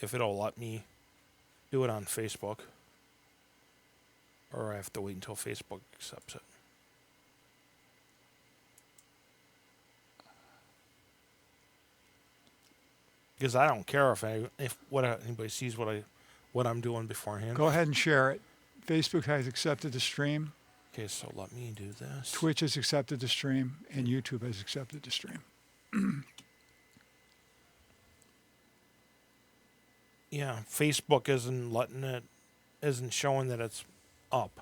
if it'll let me do it on Facebook. Or I have to wait until Facebook accepts it. Because I don't care if anybody sees what I'm doing beforehand. Go ahead and share it. Facebook has accepted the stream. Okay, so let me do this. Twitch has accepted the stream, and YouTube has accepted the stream. Yeah, Facebook isn't showing that it's up.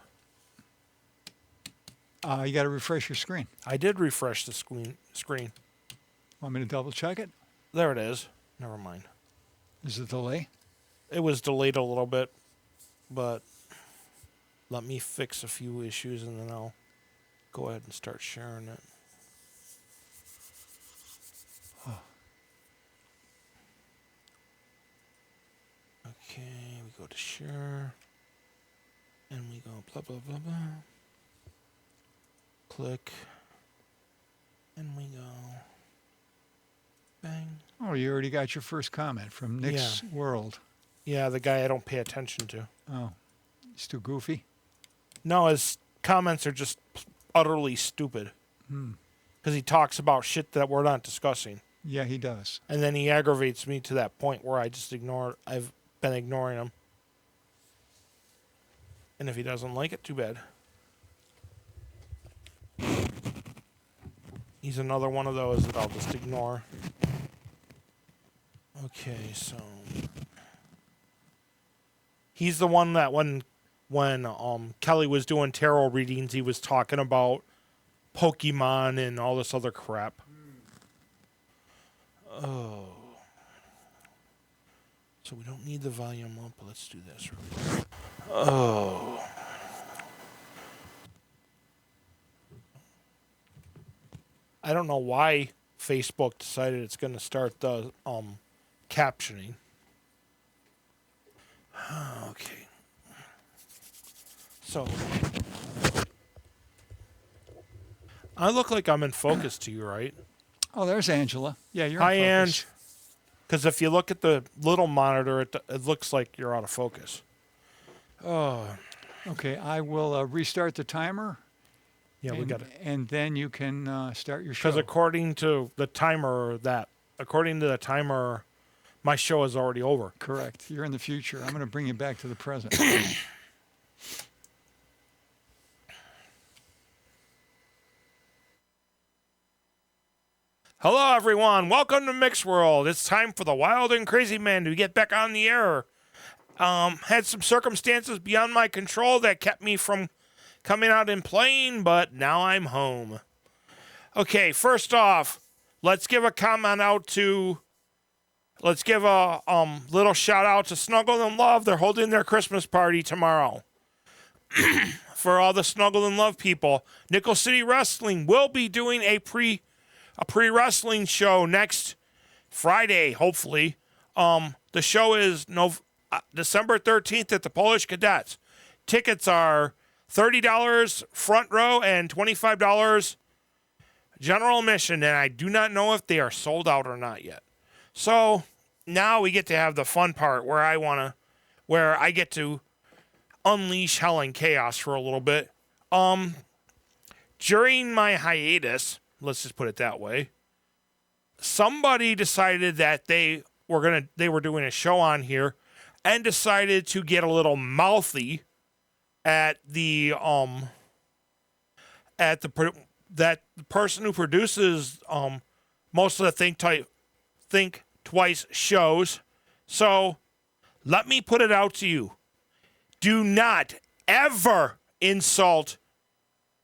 You got to refresh your screen. I did refresh the screen. Want me to double check it? There it is. Never mind. Is it delay? It was delayed a little bit, but let me fix a few issues and then I'll go ahead and start sharing it. Oh. Okay, we go to share. And we go blah, blah, blah, blah. Click. And we go bang. Oh, you already got your first comment from Nick's World. Yeah, the guy I don't pay attention to. Oh, he's too goofy? No, his comments are just utterly stupid. Because he talks about shit that we're not discussing. Yeah, he does. And then he aggravates me to that point where I've been ignoring him. And if he doesn't like it, too bad. He's another one of those that I'll just ignore. Okay, so he's the one that when Kelly was doing tarot readings, he was talking about Pokemon and all this other crap. Oh. So we don't need the volume up. Let's do this real quick. Oh. I don't know why Facebook decided it's going to start the captioning. Okay. So I look like I'm in focus to you, right? Oh, there's Angela. Yeah, you're Hi, in focus. Ange. Because if you look at the little monitor, it looks like you're out of focus. Oh. Okay, I will restart the timer. Yeah, we got it. And then you can start your show. Because according to the timer, my show is already over. Correct. You're in the future. I'm going to bring you back to the present. Hello, everyone. Welcome to Mick's World. It's time for the wild and crazy man to get back on the air. Had some circumstances beyond my control that kept me from coming out and playing, but now I'm home. Okay, first off, let's give a little shout out to Snuggle and Love. They're holding their Christmas party tomorrow. For all the Snuggle and Love people, Nickel City Wrestling will be doing a pre-wrestling show next Friday, hopefully. The show is December 13th at the Polish Cadets. Tickets are $30 front row and $25 general admission, and I do not know if they are sold out or not yet. So now we get to have the fun part where I get to unleash hell and chaos for a little bit. During my hiatus, let's just put it that way, somebody decided that they were doing a show on here and decided to get a little mouthy at the person who produces most of the Think Twice shows. So let me put it out to you. Do not ever insult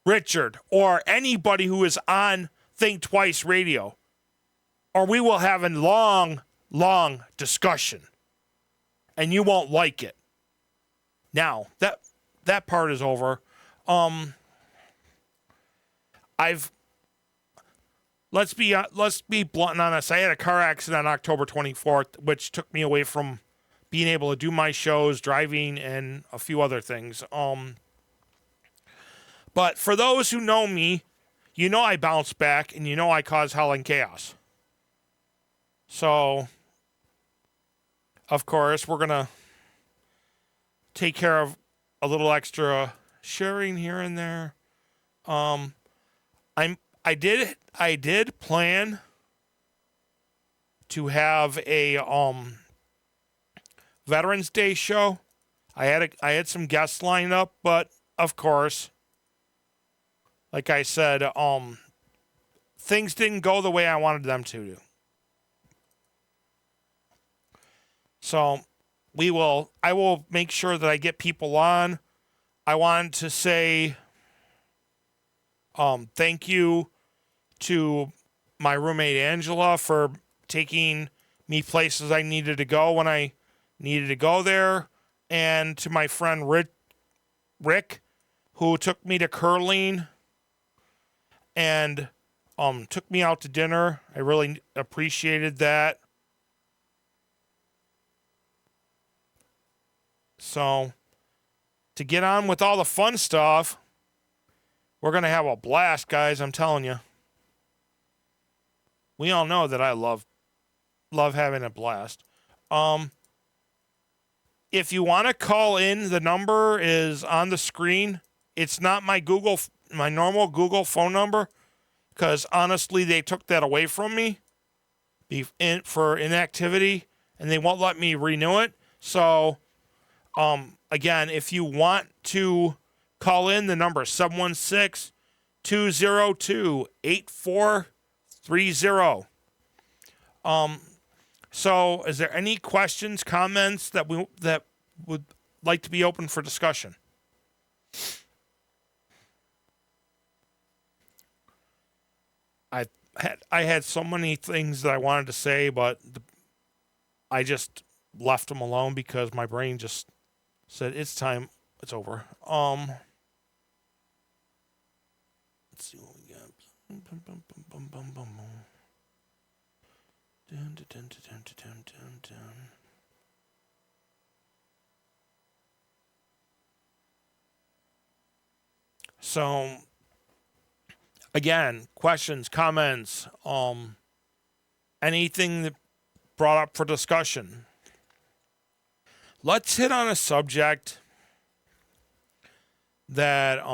Richard or anybody who is on Think Twice Radio, or we will have a long, long discussion, and you won't like it. Now, that part is over. Let's be blunt and honest. I had a car accident on October 24th, which took me away from being able to do my shows, driving, and a few other things. But for those who know me, you know I bounce back, and you know I cause hell and chaos. So, of course, we're gonna take care of a little extra sharing here and there. I did plan to have a Veterans Day show. I had some guests lined up, but of course, like I said, things didn't go the way I wanted them to do. So I will make sure that I get people on. I wanted to say thank you to my roommate Angela for taking me places I needed to go when I needed to go there, and to my friend Rick, who took me to curling and took me out to dinner. I really appreciated that. So, to get on with all the fun stuff, we're going to have a blast, guys, I'm telling you. We all know that I love having a blast. If you want to call in, the number is on the screen. It's not my normal Google phone number, because honestly, they took that away from me for inactivity, and they won't let me renew it. So, again, if you want to call in, the number is 716-202-8430. So is there any questions, comments that would like to be open for discussion? I had so many things that I wanted to say, but I just left them alone because my brain just said it's time, it's over. Let's see what we got. So, again, questions, comments, anything that brought up for discussion. Let's hit on a subject that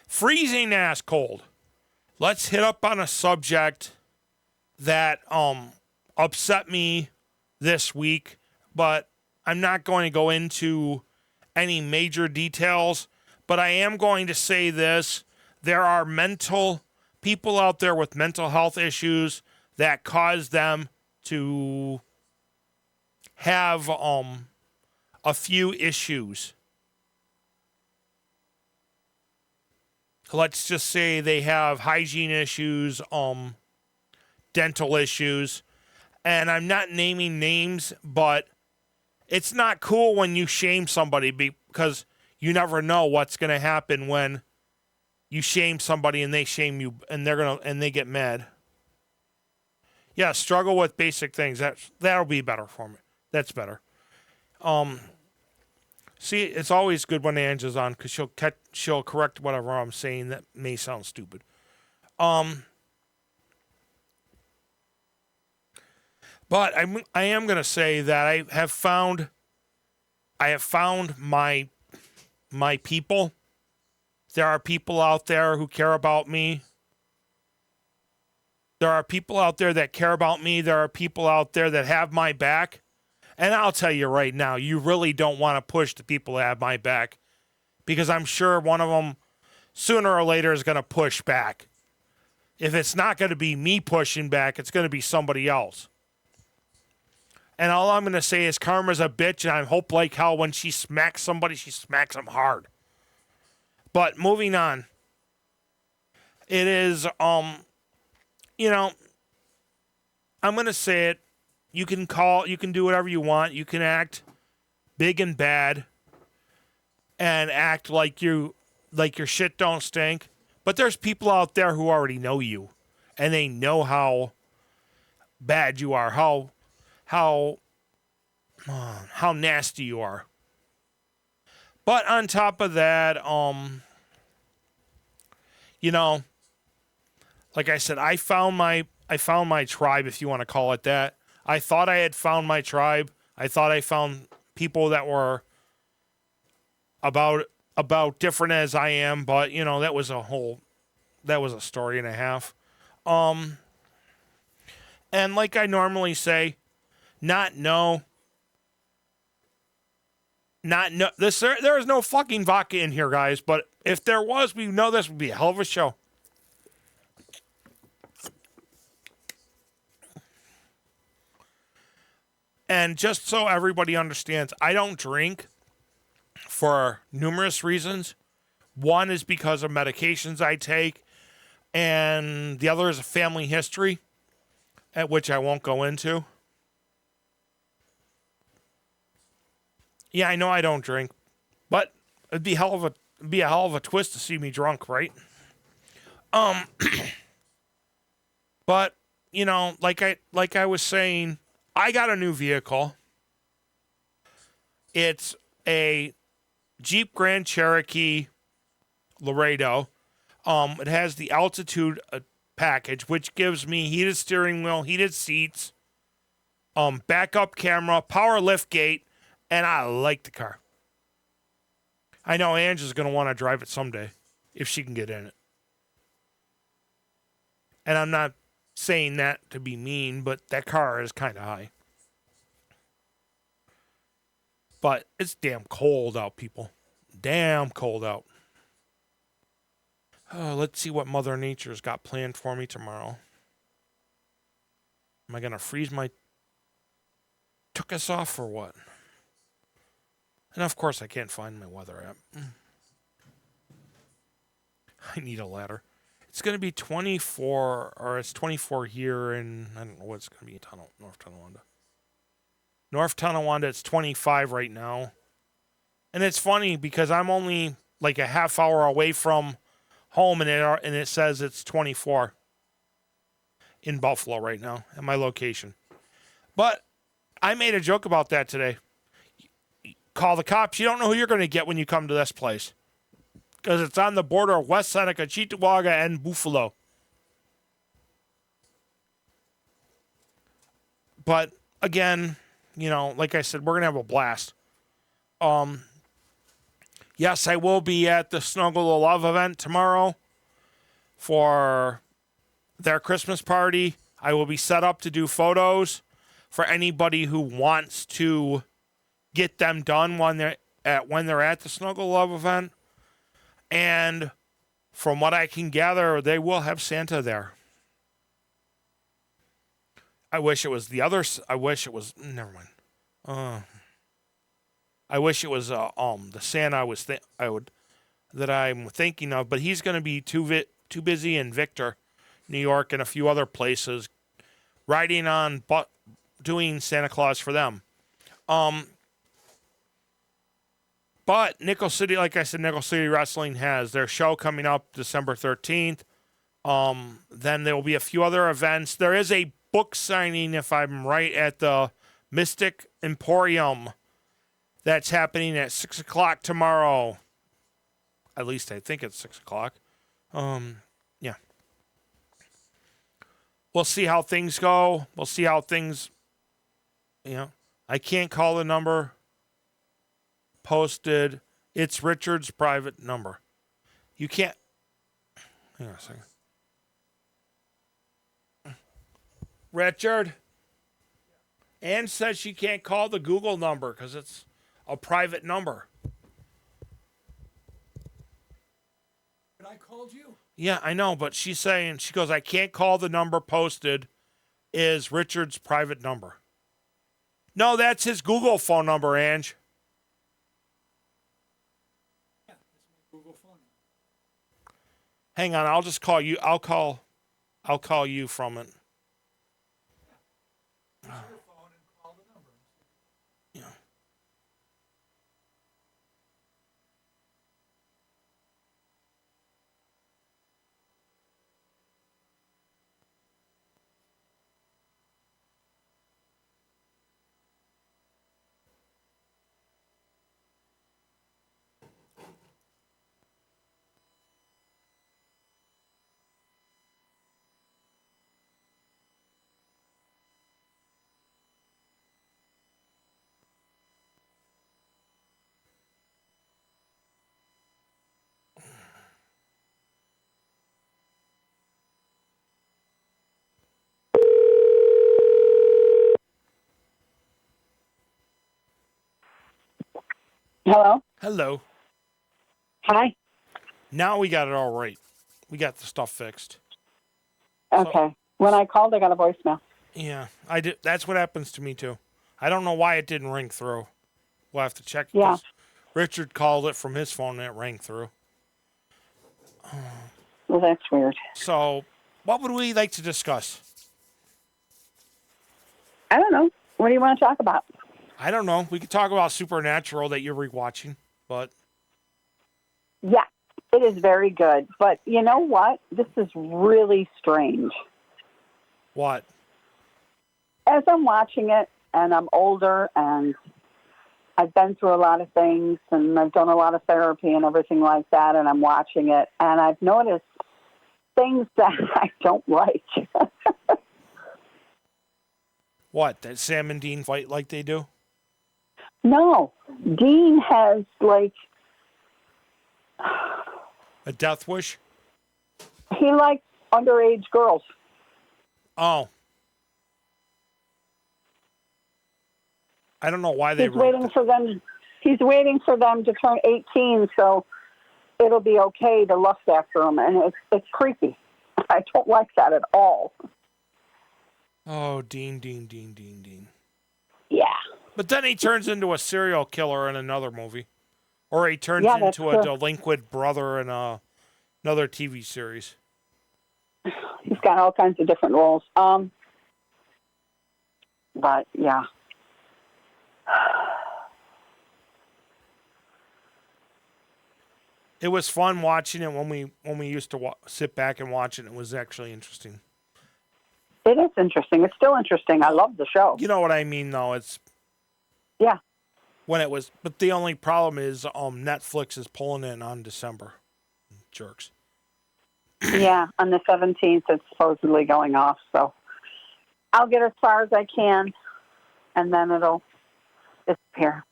freezing ass cold. Let's hit up on a subject that upset me this week, but I'm not going to go into any major details, but I am going to say this. There are people out there with mental health issues that cause them to have a few issues. Let's just say they have hygiene issues, dental issues, and I'm not naming names, but it's not cool when you shame somebody, because you never know what's going to happen when you shame somebody and they shame you, and they get mad. Yeah, struggle with basic things. That'll be better for me. That's better. See, it's always good when Angela's on, because she'll correct whatever I'm saying that may sound stupid. But I am going to say that I have found my people. There are people out there who care about me. There are people out there that care about me. There are people out there that have my back. And I'll tell you right now, you really don't want to push the people that have my back, because I'm sure one of them sooner or later is going to push back. If it's not going to be me pushing back, it's going to be somebody else. And all I'm going to say is karma's a bitch, and I hope like how when she smacks somebody, she smacks them hard. But moving on. It is, I'm going to say it. You can do whatever you want. You can act big and bad and act like your shit don't stink. But there's people out there who already know you, and they know how bad you are, how nasty you are. But on top of that, like I said, I found my tribe, if you want to call it that. I thought I had found my tribe. I thought I found people that were about different as I am, but you know, that was a story and a half. And like I normally say, not no. Not no. There is no fucking vodka in here, guys. But if there was, we know this would be a hell of a show. And just so everybody understands, I don't drink for numerous reasons. One is because of medications I take, and the other is a family history, at which I won't go into. Yeah, I know I don't drink, but it'd be a hell of a twist to see me drunk, right? But you know, like I was saying, I got a new vehicle. It's a Jeep Grand Cherokee Laredo. It has the altitude package, which gives me heated steering wheel, heated seats, backup camera, power lift gate, and I like the car. I know Ange is going to want to drive it someday if she can get in it. And I'm not saying that to be mean, but that car is kind of high. But it's damn cold out, people. Damn cold out. Let's see what Mother Nature's got planned for me tomorrow. Am I going to freeze my tuchus off or what? And of course, I can't find my weather app. I need a ladder. It's going to be 24, or it's 24 here in, I don't know what it's going to be in North Tonawanda. North Tonawanda, it's 25 right now. And it's funny because I'm only like a half hour away from home, and it says it's 24 in Buffalo right now at my location. But I made a joke about that today. Call the cops. You don't know who you're going to get when you come to this place, because it's on the border of West Seneca, Cheektowaga, and Buffalo. But again, you know, like I said, we're going to have a blast. Yes, I will be at the Snuggle of Love event tomorrow for their Christmas party. I will be set up to do photos for anybody who wants to get them done when they're at the Snuggle Love event. And from what I can gather, they will have Santa there. I wish it was the others. I wish it was. Never mind. I wish it was the Santa that I'm thinking of, but he's going to be too busy in Victor, New York, and a few other places, riding on doing Santa Claus for them. But Nickel City, like I said, Nickel City Wrestling has their show coming up December 13th. Then there will be a few other events. There is a book signing, if I'm right, at the Mystic Emporium. That's happening at 6 o'clock tomorrow. At least I think it's 6 o'clock. Yeah. We'll see how things go. We'll see how things, I can't call the number posted. It's Richard's private number. You can't. Hang on a second. Richard? Ann says she can't call the Google number because it's a private number. But I called you. Yeah, I know, but she's saying, she goes, I can't call the number posted is Richard's private number. No, that's his Google phone number, Ange. Yeah, that's my Google phone. Hang on, I'll just call you. I'll call you from it. Use your phone and call the number. Yeah. Hello? Hello. Hi? Now we got it all right. We got the stuff fixed. Okay. When I called, I got a voicemail. Yeah, I did. That's what happens to me too. I don't know why it didn't ring through. We'll have to check. Yeah. Richard called it from his phone and it rang through. Well, that's weird. So, what would we like to discuss? I don't know. What do you want to talk about? I don't know. We could talk about Supernatural that you're rewatching, but Yeah, it is very good. But you know what? This is really strange. what? As I'm watching it, and I'm older, and I've been through a lot of things, and I've done a lot of therapy and everything like that, and I'm watching it, and I've noticed things that I don't like. What? That Sam and Dean fight like they do? No, Dean has, like, A death wish? he likes underage girls. Oh. I don't know why they He's wrote waiting that. for them. He's waiting for them to turn 18, so it'll be okay to lust after them, and it's creepy. I don't like that at all. Oh, Dean. Yeah, But then he turns into a serial killer in another movie. Or he turns Yeah, that's into a true. delinquent brother in another TV series. he's got all kinds of different roles. But yeah, It was fun watching it when we used to sit back and watch it. It was actually interesting. it is interesting. It's still interesting. I love the show. You know what I mean, though. It's Yeah, when it was, but the only problem is Netflix is pulling in on December. Jerks. yeah. On the 17th, it's supposedly going off, so I'll get as far as I can, and then it'll disappear.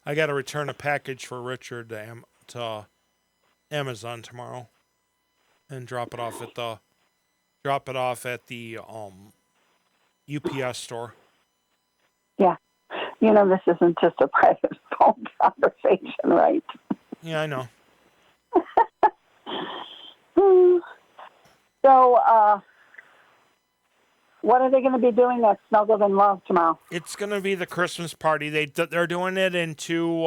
I got to return a package for Richard to Amazon tomorrow, and drop it off at the UPS store. Yeah. You know, this isn't just a private phone conversation, right? Yeah, I know. So, what are they going to be doing at Snuggled in Love tomorrow? It's gonna be the Christmas party. They're doing it in two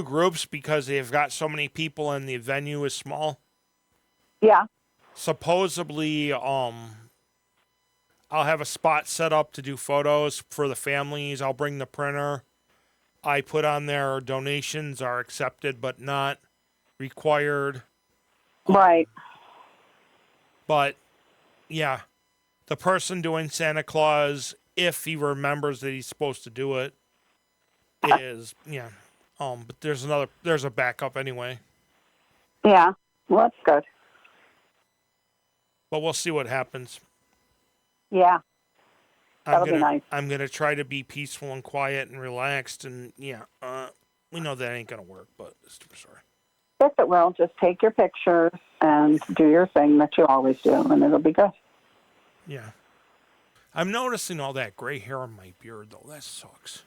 groups because they've got so many people and the venue is small. Yeah. Supposedly, I'll have a spot set up to do photos for the families. I'll bring the printer. I put on there donations are accepted but not required. Right. But yeah, the person doing Santa Claus, if he remembers that he's supposed to do it, is yeah. But there's a backup anyway. Yeah. Well, that's good. But we'll see what happens. Yeah. That'll be nice. I'm gonna try to be peaceful and quiet and relaxed, and yeah, we know that ain't gonna work, but sorry. Yes, it will. Just take your pictures and do your thing that you always do, and it'll be good. Yeah, I'm noticing all that gray hair on my beard though. That sucks.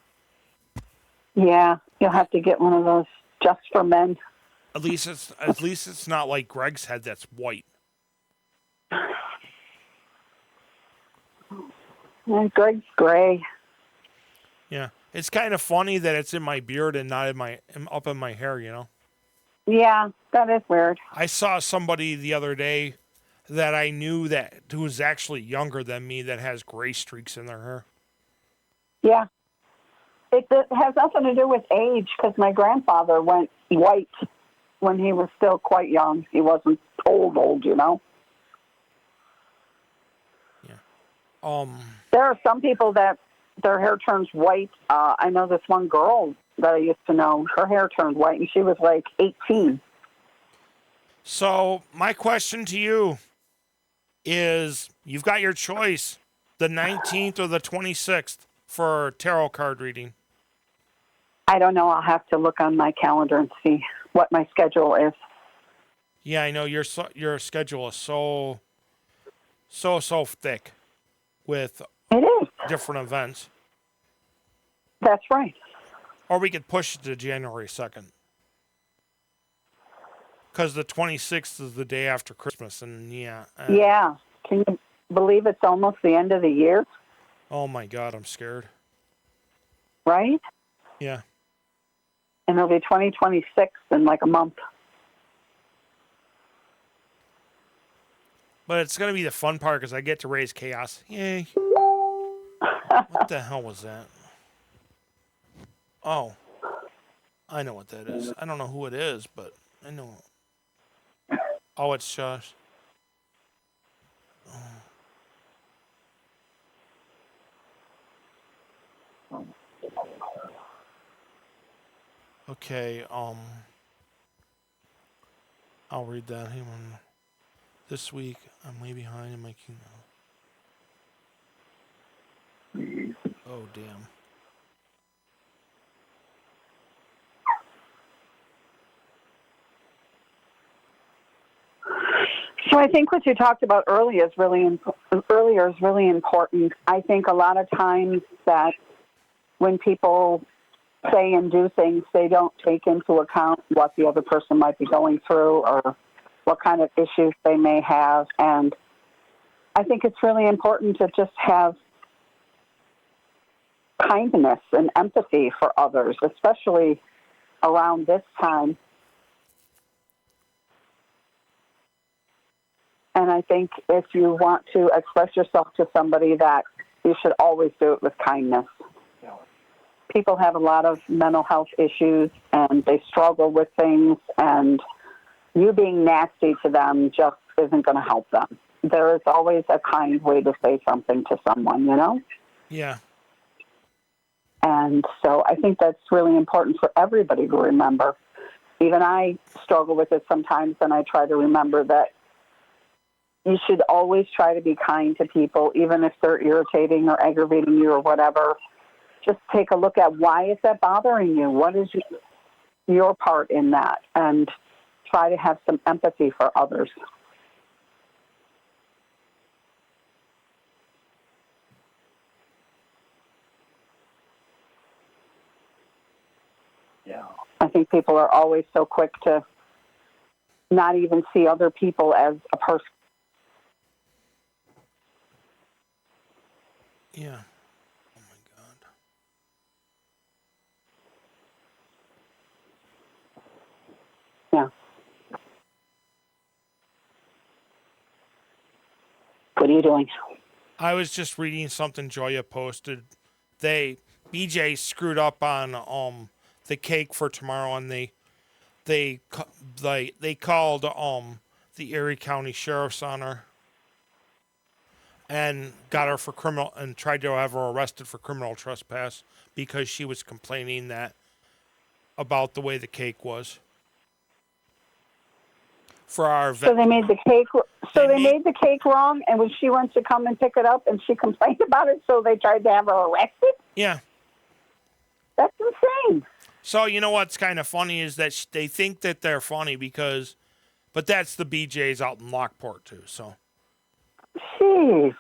Yeah. You'll have to get one of those just for men. At least it's not like Greg's head that's white. And Greg's gray. Yeah, it's kind of funny that it's in my beard and not up in my hair. You know. Yeah, that is weird. I saw somebody the other day that I knew who was actually younger than me that has gray streaks in their hair. Yeah. It has nothing to do with age because my grandfather went white when he was still quite young. He wasn't old, you know. Yeah. There are some people that their hair turns white. I know this one girl that I used to know, her hair turned white, and she was like 18. So my question to you is, you've got your choice, the 19th or the 26th for tarot card reading. I don't know. I'll have to look on my calendar and see what my schedule is. Yeah, I know your schedule is so so thick with It is. different events. That's right. Or we could push it to January 2nd. Because the 26th is the day after Christmas, and Yeah. Can you believe it's almost the end of the year? Oh my God, I'm scared. Right? Yeah. And it'll be 2026 in like a month. But it's going to be the fun part because I get to raise chaos. Yay. What the hell was that? Oh. I know what that is. I don't know who it is, but I know. Oh, it's Josh. Oh. Okay, I'll read that. Hang on. This week, I'm way behind in my keynote. Oh, damn. So I think what you talked about earlier is really important. I think a lot of times that when people say and do things, they don't take into account what the other person might be going through or what kind of issues they may have. And I think it's really important to just have kindness and empathy for others, especially around this time. And I think if you want to express yourself to somebody, that you should always do it with kindness. People have a lot of mental health issues and they struggle with things, and you being nasty to them just isn't going to help them. There is always a kind way to say something to someone, you know? Yeah. And so I think that's really important for everybody to remember. Even I struggle with it sometimes, and I try to remember that you should always try to be kind to people, even if they're irritating or aggravating you or whatever. Just take a look at why is that bothering you? What is your part in that? And try to have some empathy for others. Yeah. I think people are always so quick to not even see other people as a person. Yeah. Oh my God. Yeah. What are you doing? I was just reading something Joya posted. BJ screwed up on the cake for tomorrow, and they called the Erie County Sheriff's on her and got her for criminal and tried to have her arrested for criminal trespass because she was complaining that about the way the cake was. For our event. So they made the cake. So they made the cake wrong, and when she went to come and pick it up, and she complained about it, so they tried to have her arrested. Yeah. That's insane. So you know what's kind of funny is that they think that they're funny but that's the BJ's out in Lockport too. So. Jeez.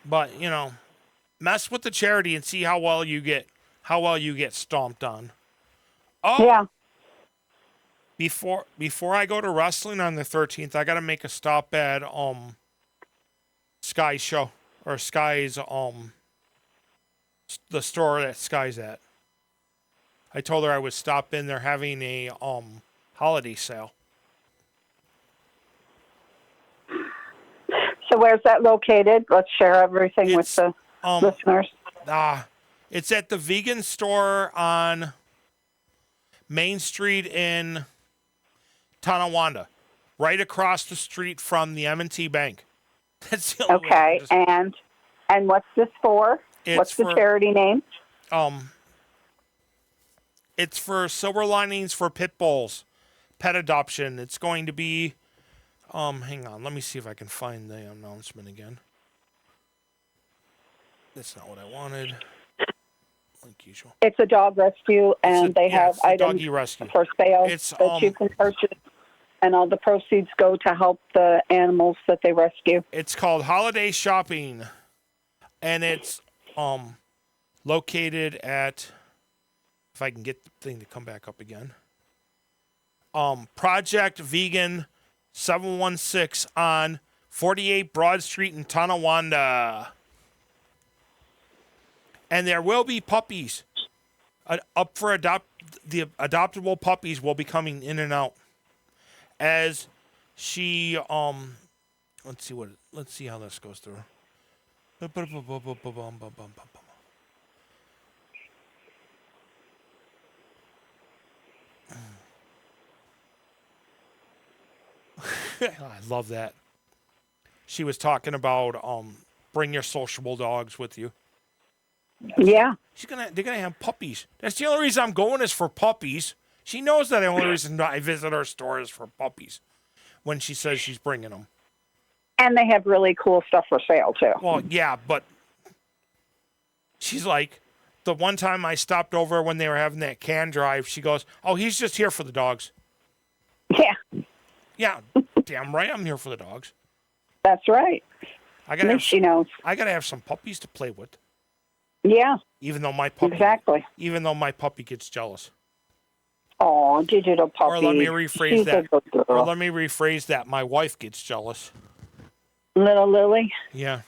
But mess with the charity and see how well you get stomped on. Oh. Yeah. Before I go to wrestling on the 13th, I got to make a stop at Sky's show or Sky's the store that Sky's at. I told her I would stop in. They're having a holiday sale. So where's that located? Let's share everything with the listeners. It's at the vegan store on Main Street in Tonawanda, right across the street from the M&T Bank. That's the only okay, and what's this for? What's the charity name? It's for Silver Linings for Pit Bulls, pet adoption. It's going to be, hang on, let me see if I can find the announcement again. That's not what I wanted. Like usual. It's a dog rescue, and they have items doggy rescue. for sale It's, that you can purchase And all the proceeds go to help the animals that they rescue. It's called Holiday Shopping, and it's located at, if I can get the thing to come back up again, Project Vegan 716 on 48 Broad Street in Tonawanda. And there will be puppies up for the adoptable puppies will be coming in and out as she let's see how this goes through. I love that. She was talking about bring your sociable dogs with you. Yeah. They're gonna have puppies. That's the only reason I'm going is for puppies. She knows that the only reason I visit her store is for puppies. When she says she's bringing them. And they have really cool stuff for sale too. Well, yeah, but she's like, the one time I stopped over when they were having that can drive, she goes, "Oh, he's just here for the dogs." Yeah. Yeah, damn right, I'm here for the dogs. That's right. I gotta She knows. I gotta have some puppies to play with. Yeah. Even though my puppy gets jealous. Oh, digital puppy. Or let me rephrase She's that. a good girl. Or let me rephrase that. My wife gets jealous. Little Lily. Yeah.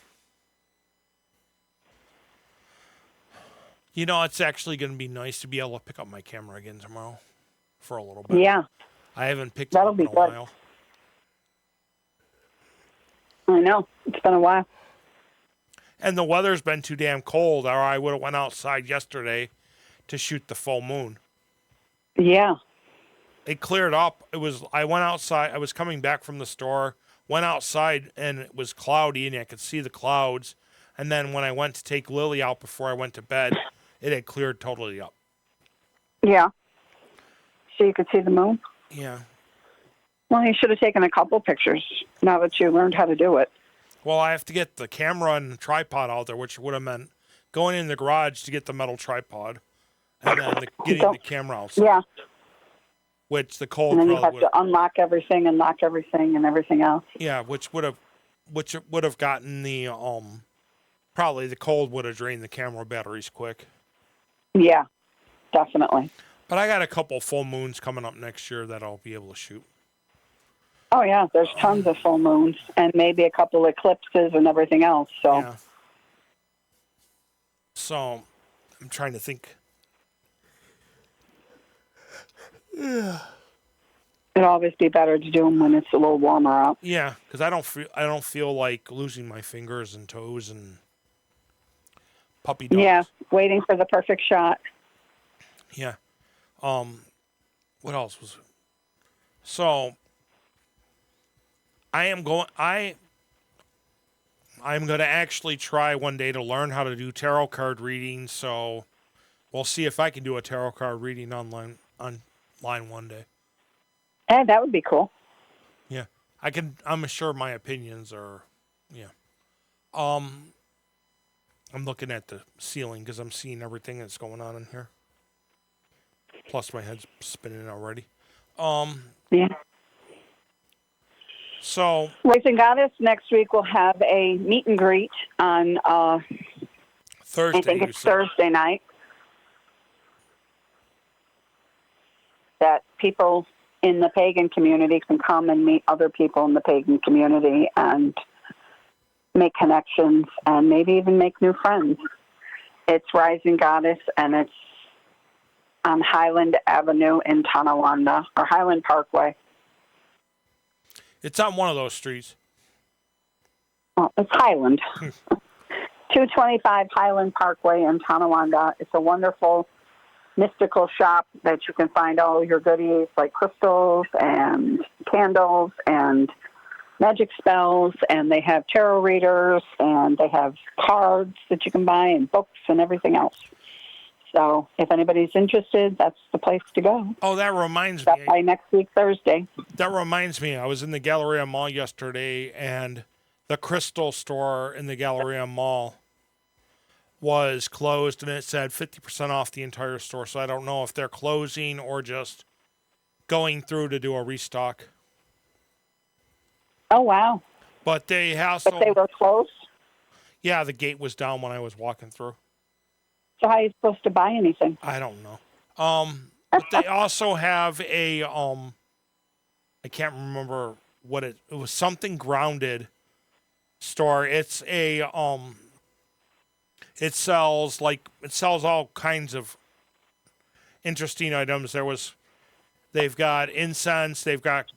You know, it's actually going to be nice to be able to pick up my camera again tomorrow for a little bit. Yeah. I haven't picked it up in a while. I know. It's been a while. And the weather's been too damn cold, or I would have went outside yesterday to shoot the full moon. Yeah. It cleared up. I went outside. I was coming back from the store, went outside, and it was cloudy, and I could see the clouds. And then when I went to take Lily out before I went to bed, it had cleared totally up. Yeah. So you could see the moon? Yeah. Well, you should have taken a couple pictures now that you learned how to do it. Well, I have to get the camera and the tripod out there, which would have meant going in the garage to get the metal tripod and then getting the camera outside. Yeah. Which the cold and then you probably have to unlock everything and lock everything and everything else. Yeah, which would have gotten the probably the cold would have drained the camera batteries quick. Yeah, definitely. But I got a couple full moons coming up next year that I'll be able to shoot. Oh yeah, there's tons of full moons and maybe a couple eclipses and everything else. So. Yeah. So, I'm trying to think. Yeah. It'd always be better to do them when it's a little warmer out. Yeah, because I don't feel like losing my fingers and toes and puppy dogs. Yeah, waiting for the perfect shot. Yeah. What else was? So. I'm going to actually try one day to learn how to do tarot card readings. So we'll see if I can do a tarot card reading online one day. Yeah, that would be cool. Yeah, I can. I'm sure my opinions are. Yeah. I'm looking at the ceiling because I'm seeing everything that's going on in here. Plus, my head's spinning already. Yeah. So, Rising Goddess next week will have a meet and greet on Thursday. I think it's Thursday night. That people in the pagan community can come and meet other people in the pagan community and make connections and maybe even make new friends. It's Rising Goddess, and it's on Highland Avenue in Tonawanda, or Highland Parkway. It's on one of those streets. Well, it's Highland. 225 Highland Parkway in Tonawanda. It's a wonderful mystical shop that you can find all your goodies like crystals and candles and magic spells, and they have tarot readers, and they have cards that you can buy and books and everything else. So if anybody's interested, that's the place to go. Oh, that reminds Stop me. by next week, Thursday. That reminds me. I was in the Galleria Mall yesterday, and the crystal store in the Galleria Mall was closed, and it said 50% off the entire store. So I don't know if they're closing or just going through to do a restock. Oh, wow. But they also, But they were close. yeah, the gate was down when I was walking through. So how are you supposed to buy anything? I don't know. But they also have a I can't remember what it was, something grounded store. It's a it sells all kinds of interesting items. They've got incense, they've got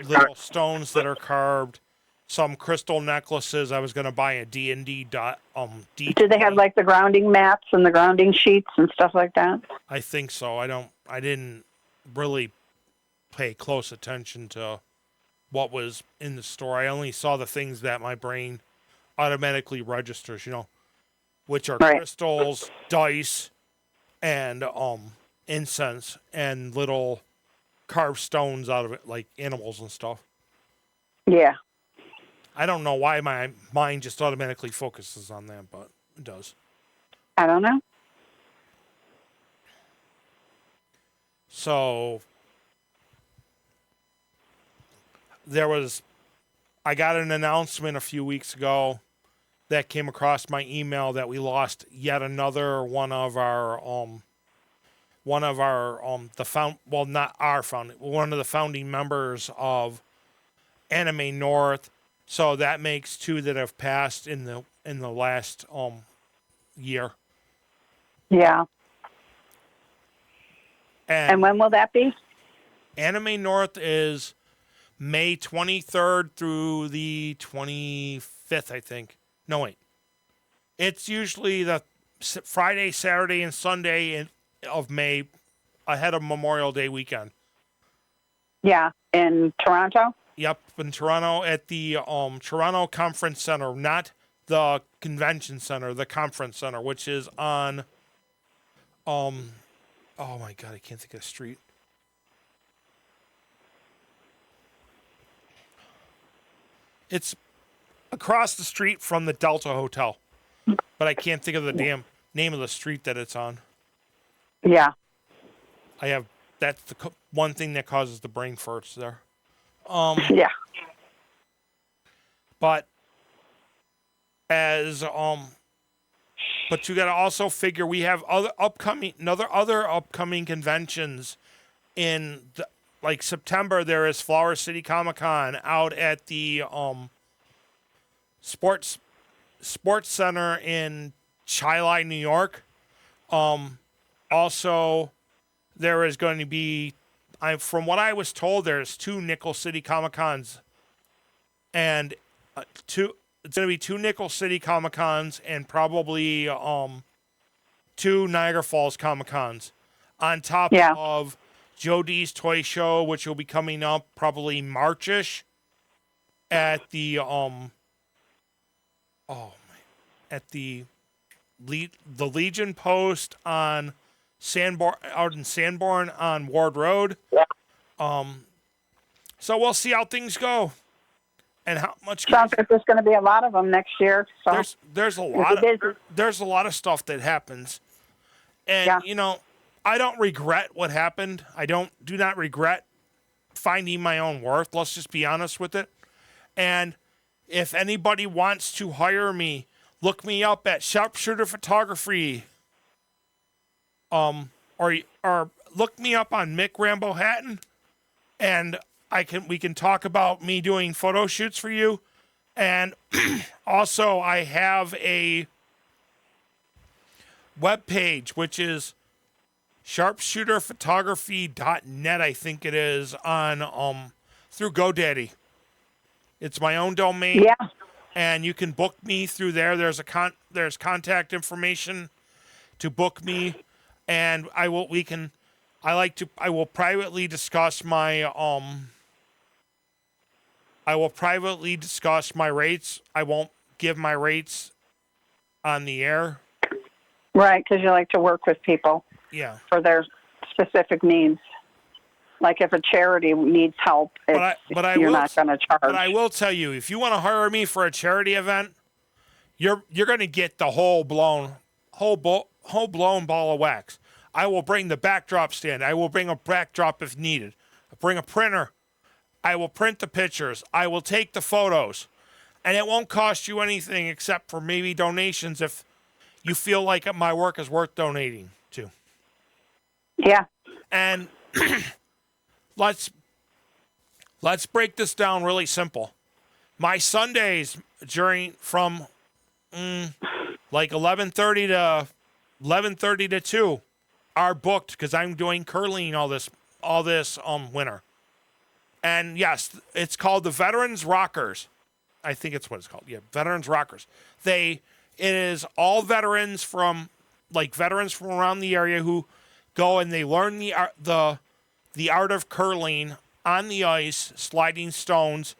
little stones that are carved, some crystal necklaces. I was going to buy a D&D D20. Do they have like the grounding mats and the grounding sheets and stuff like that? I think so. I didn't really pay close attention to what was in the store. I only saw the things that my brain automatically registers, which are Right. crystals, dice, and incense, and little carved stones out of it, like animals and stuff. Yeah. I don't know why my mind just automatically focuses on that, but it does. I don't know. So I got an announcement a few weeks ago that came across my email that we lost yet another one of the founding members of Anime North. So that makes two that have passed in the last year. Yeah. And when will that be? Anime North is May 23rd through the 25th, I think. No, wait. It's usually the Friday, Saturday, and Sunday of May, ahead of Memorial Day weekend. Yeah, in Toronto? Yep, in Toronto at the Toronto Conference Center, not the Convention Center, the Conference Center, which is on, oh my God, I can't think of the street. It's across the street from the Delta Hotel, but I can't think of the damn name of the street that it's on. Yeah. That's the one thing that causes the brain farts there. Yeah. But but you got to also figure we have other upcoming conventions in like September. There is Flower City Comic Con out at the Sports Center in Chi-Li, New York. Also, there is going to be, from what I was told, there's 2 Nickel City Comic Cons, and it's going to be 2 Nickel City Comic Cons and probably 2 Niagara Falls Comic Cons, on top of Joe D's Toy Show, which will be coming up probably Marchish at the the Legion Post on out in Sanborn on Ward Road. So we'll see how things go, and how much. Sounds like there's going to be a lot of them next year. So there's a lot of stuff that happens, and I don't regret what happened. I do not regret finding my own worth. Let's just be honest with it. And if anybody wants to hire me, look me up at Sharpshooter Photography. Or look me up on Mick Rambo Hatton, and we can talk about me doing photo shoots for you. And also I have a web page, which is sharpshooterphotography.net, I think it is, on through GoDaddy. It's my own domain. Yeah. And you can book me through there. There's contact information to book me, and I will privately discuss my rates. I won't give my rates on the air. Right, because you like to work with people. Yeah. For their specific needs. Like if a charity needs help, you're not going to charge. But I will tell you, if you want to hire me for a charity event, you're going to get the whole blown ball of wax. I will bring the backdrop stand. I will bring a backdrop if needed. I'll bring a printer. I will print the pictures. I will take the photos. And it won't cost you anything except for maybe donations if you feel like my work is worth donating to. Yeah. And let's break this down really simple. My Sundays from like 11:30 to 2 are booked because I'm doing curling all this winter. And yes, it's called the Veterans Rockers. I think it's what it's called. Yeah, Veterans Rockers. It is all veterans from around the area who go and they learn the art of curling on the ice, sliding stones,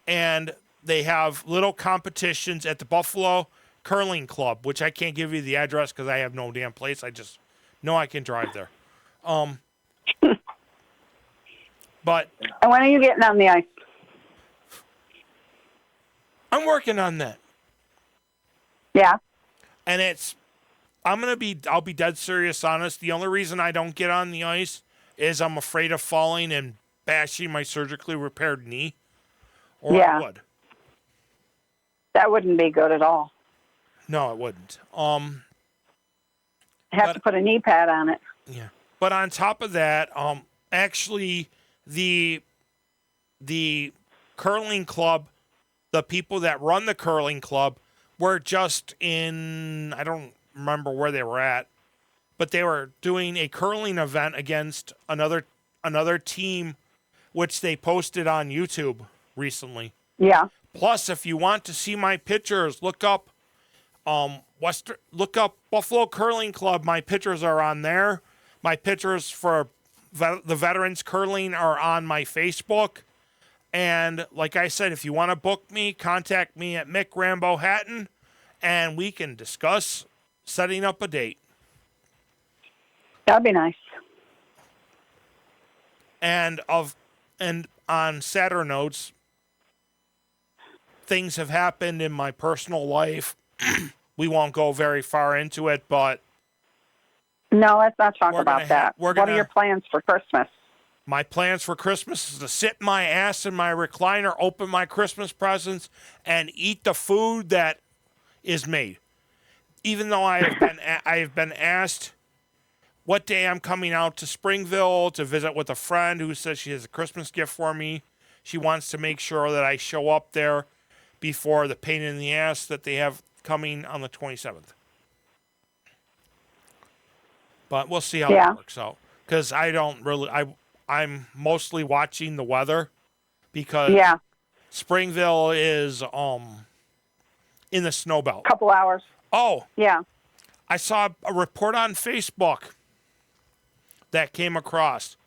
and they have little competitions at the Buffalo Curling Club, which I can't give you the address because I have no damn place. I just know I can drive there. But And when are you getting on the ice? I'm working on that. Yeah. And I'll be dead serious honest. The only reason I don't get on the ice is I'm afraid of falling and bashing my surgically repaired knee. Or Yeah. I would. That wouldn't be good at all. No, it wouldn't. Have to put a knee pad on it. Yeah. But on top of that, actually the curling club, the people that run the curling club were just in, I don't remember where they were at, but they were doing a curling event against another team, which they posted on YouTube recently. Yeah. Plus, if you want to see my pictures, look up Buffalo Curling Club. My pictures are on there. My pictures for the Veterans Curling are on my Facebook. And like I said, if you want to book me, contact me at Mick Rambo Hatton, and we can discuss setting up a date. That'd be nice. And on sadder notes, things have happened in my personal life. We won't go very far into it, but No, let's not talk about that. we're What are your plans for Christmas? my plans for Christmas is to sit my ass in my recliner, open my Christmas presents, and eat the food that is made. Even though I have been asked what day I'm coming out to Springville to visit with a friend who says she has a Christmas gift for me. She wants to make sure that I show up there before the pain in the ass that they have coming on the 27th. But we'll see how it works out. Because I'm mostly watching the weather because Springville is in the snow belt. Couple hours. Oh. Yeah. I saw a report on Facebook that came across.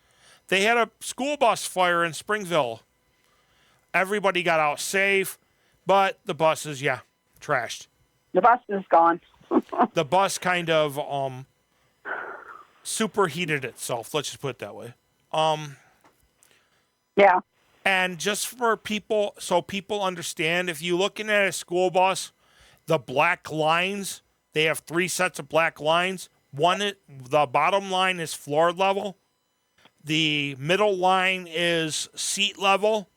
They had a school bus fire in Springville. Everybody got out safe, but the bus is, trashed. The bus is gone. The bus kind of superheated itself. Let's just put it that way. Yeah. And just for people, so people understand, if you're looking at a school bus, the black lines, they have 3 sets of black lines. The bottom line is floor level. The middle line is seat level.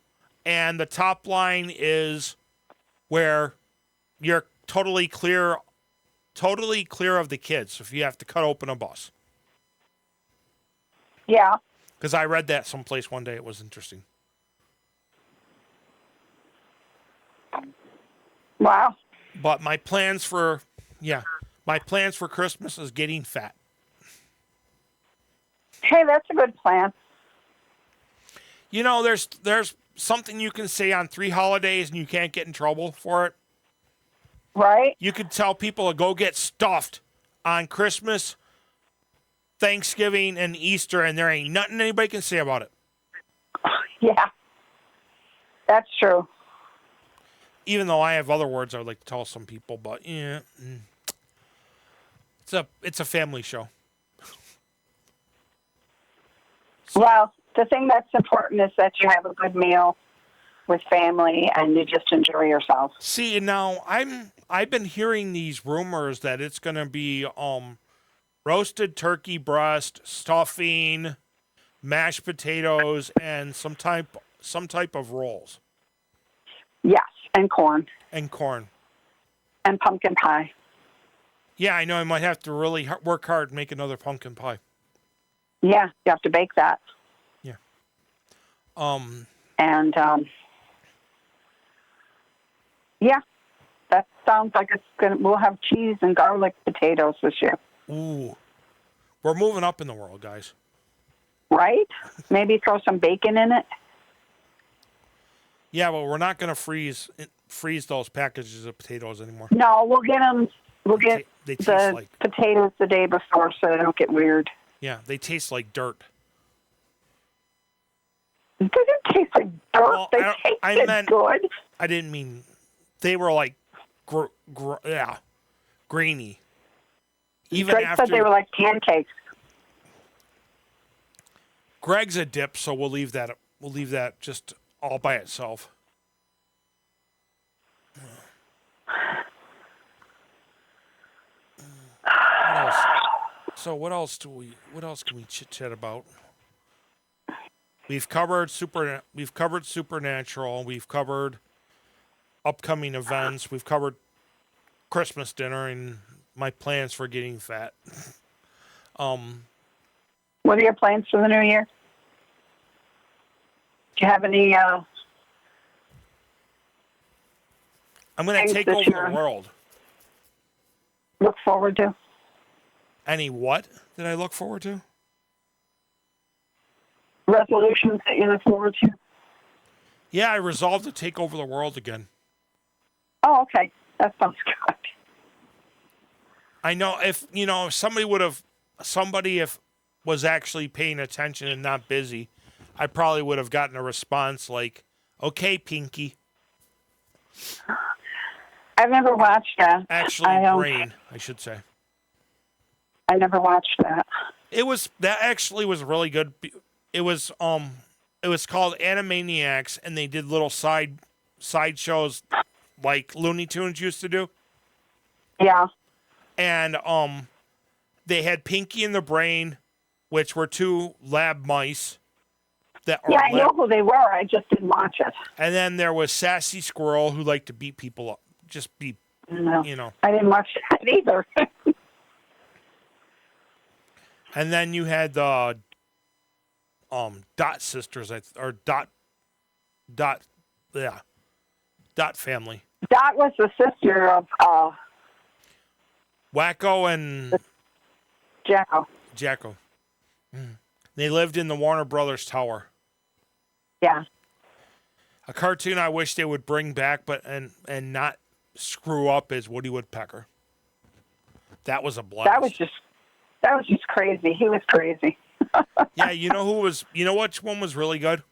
And the top line is where you're totally clear of the kids if you have to cut open a bus. Yeah. Because I read that someplace one day. It was interesting. Wow. But my plans for Christmas is getting fat. Hey, that's a good plan. You know, there's something you can say on 3 holidays and you can't get in trouble for it. Right? You could tell people to go get stuffed on Christmas, Thanksgiving, and Easter, and there ain't nothing anybody can say about it. Yeah. That's true. Even though I have other words I would like to tell some people, but yeah. It's a family show. Well, the thing that's important is that you have a good meal with family and you just enjoy yourself. See, now I've been hearing these rumors that it's going to be roasted turkey breast, stuffing, mashed potatoes, and some type some type of rolls Yes, and corn and corn. and pumpkin pie. Yeah, I know. I might have to really work hard and make another pumpkin pie. Yeah, you have to bake that. Yeah. And yeah, that sounds like it's gonna. We'll have cheese and garlic potatoes this year, Ooh, we're moving up in the world, guys. right? Maybe throw some bacon in it. Yeah, well, we're not going to freeze those packages of potatoes anymore. No, we'll get them. We'll get They taste the like, potatoes the day before so they don't get weird. yeah, they taste like dirt. They didn't taste like dirt. Well, They I tasted meant- good. I didn't mean they were like, grainy. Even Greg after said they were like pancakes. Greg's a dip, so we'll leave that. We'll leave that just all by itself. What else? So what else can we chit chat about? We've covered Supernatural. We've covered upcoming events. We've covered Christmas dinner and my plans for getting fat. What are your plans for the new year? Do you have any? I'm going to Things take that over you're- the world. Look forward to? Any what did I look forward to? Resolutions that you look forward to? Yeah, I resolved to take over the world again. Oh, okay. That sounds good. I know if somebody was actually paying attention and not busy, I probably would have gotten a response like, "Okay, Pinky." I've never watched that. Actually, Brain, I should say. I never watched that. That actually was really good. It was called Animaniacs, and they did little side shows like Looney Tunes used to do. Yeah. And they had Pinky and the Brain, which were two lab mice. I know who they were. I just didn't watch it. And then there was Sassy Squirrel, who liked to beat people up. Just be, No. you know. I didn't watch that either. And then you had the Dot sisters, or Dot family. Dot was the sister of Wacko and Jacko. Jacko. They lived in the Warner Brothers Tower. Yeah. A cartoon I wish they would bring back, and not screw up is Woody Woodpecker. That was a blast. That was just crazy. He was crazy. Yeah, you know which one was really good?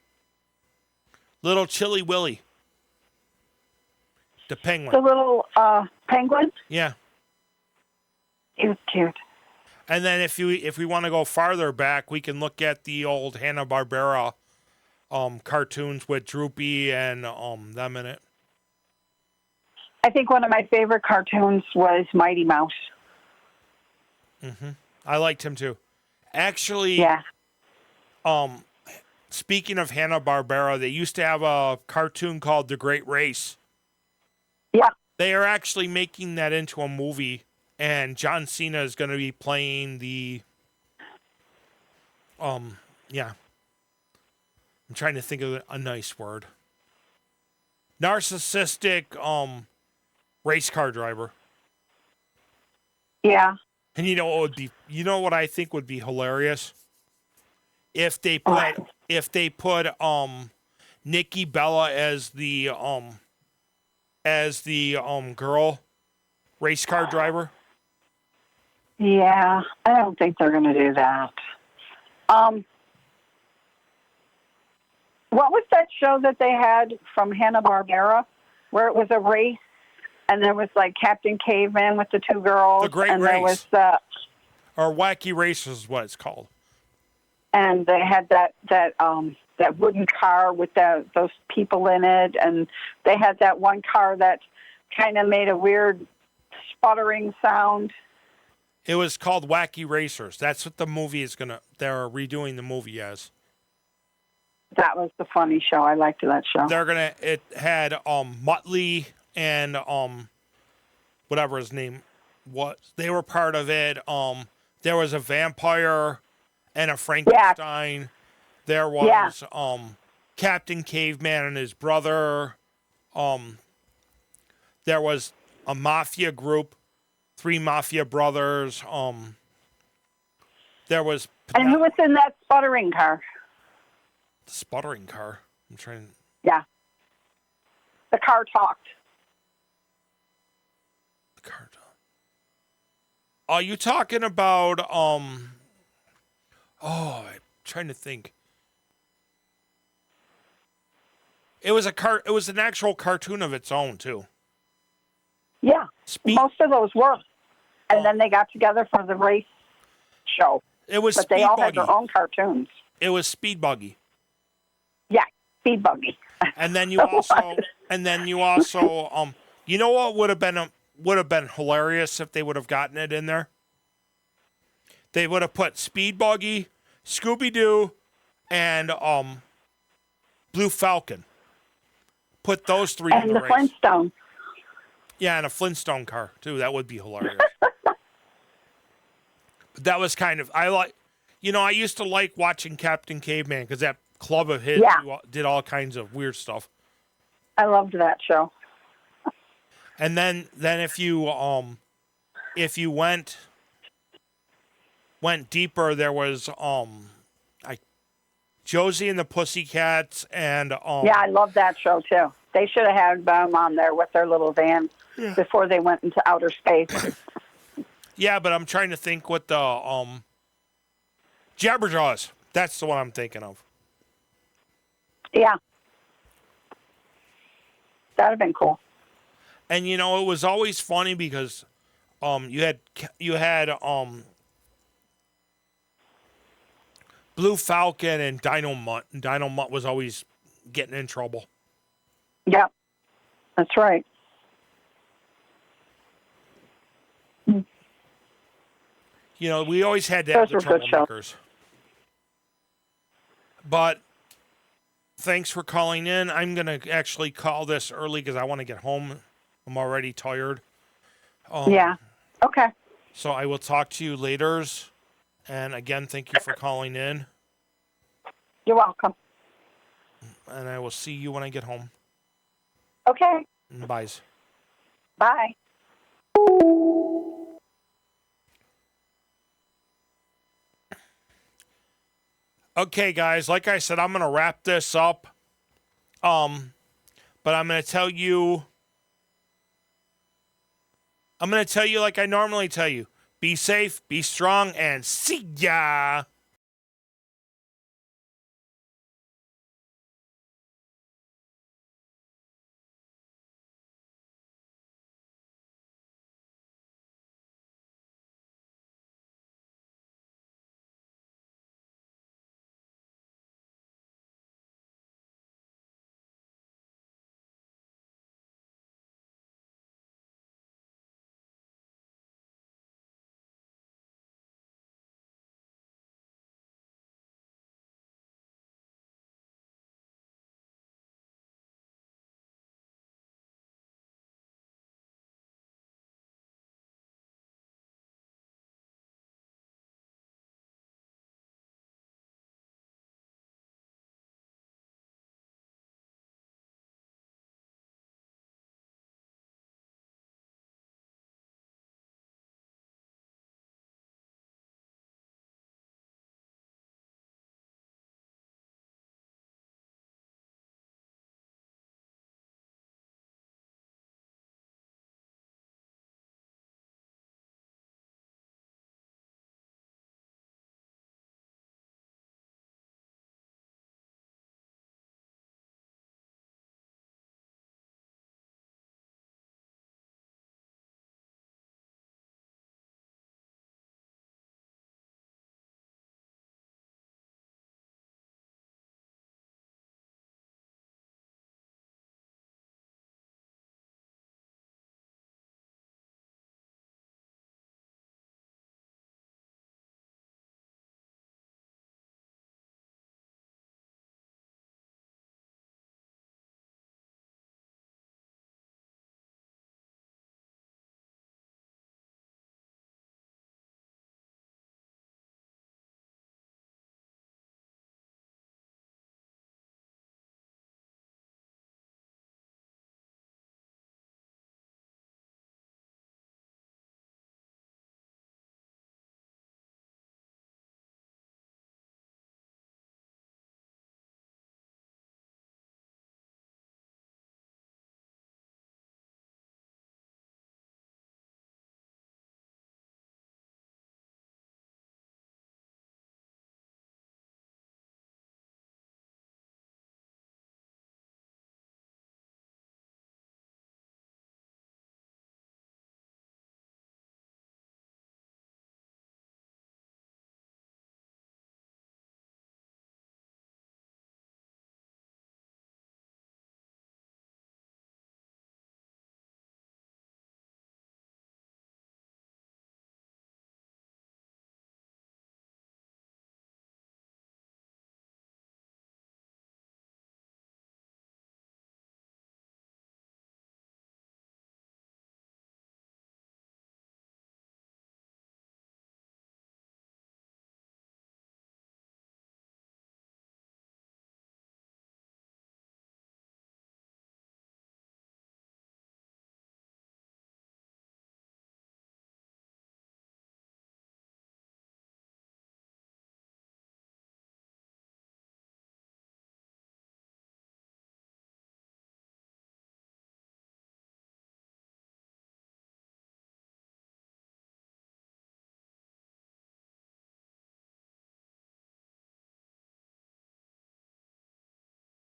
Little Chilly Willy. The penguin. The little penguin. Yeah. He was cute. And then if we want to go farther back, we can look at the old Hanna-Barbera cartoons with Droopy and them in it. I think one of my favorite cartoons was Mighty Mouse. Mm-hmm. I liked him too. Actually, Yeah. Speaking of Hanna-Barbera, they used to have a cartoon called The Great Race. Yeah. They are actually making that into a movie, and John Cena is going to be playing the yeah. I'm trying to think of a nice word. Narcissistic race car driver. Yeah. And you know what I think would be hilarious? If they put Nikki Bella as the girl race car driver. Yeah. I don't think they're going to do that. What was that show that they had from Hanna-Barbera where it was a race and there was like Captain Caveman with the two girls? The Great and Race. There was Or Wacky Racers is what it's called. and they had that wooden car with those people in it, and they had that one car that kind of made a weird sputtering sound. It was called Wacky Racers. That's what the movie is they're redoing the movie as. That was the funny show. I liked that show. It had Muttley and whatever his name was. They were part of it. There was a vampire and a Frankenstein. There was Captain Caveman and his brother. There was a mafia group, 3 mafia brothers. There was And who was in that sputtering car? the sputtering car. I'm trying. Yeah. The car talked. The car. Are you talking about I'm trying to think. It was an actual cartoon of its own too. Yeah. Most of those were. And then they got together for the race show. It was But they all had their own cartoons. It was Speed Buggy. Yeah, Speed Buggy. And then you also you know what would have been hilarious if they would have gotten it in there? They would have put Speed Buggy, Scooby Doo, and Blue Falcon. Put those 3 in the race. And the Flintstones. Yeah, and a Flintstone car too. That would be hilarious. But that was kind of I used to like watching Captain Caveman because that club of his did all kinds of weird stuff. I loved that show. And then if you went deeper, there was Josie and the Pussycats and yeah, I love that show too. They should have had them on there with their little van before they went into outer space. Yeah, but I'm trying to think what the Jabberjaws. That's the one I'm thinking of. Yeah. That'd have been cool. And it was always funny because you had Blue Falcon and Dino Mutt. And Dino Mutt was always getting in trouble. Yeah. That's right. We always had to have the troublemakers. But thanks for calling in. I'm going to actually call this early because I want to get home. I'm already tired. Yeah. Okay. So I will talk to you later. And again, thank you for calling in. You're welcome. And I will see you when I get home. Okay. Bye. Bye. Okay, guys, like I said, I'm going to wrap this up. But I'm going to tell you like I normally tell you. Be safe, be strong, and see ya!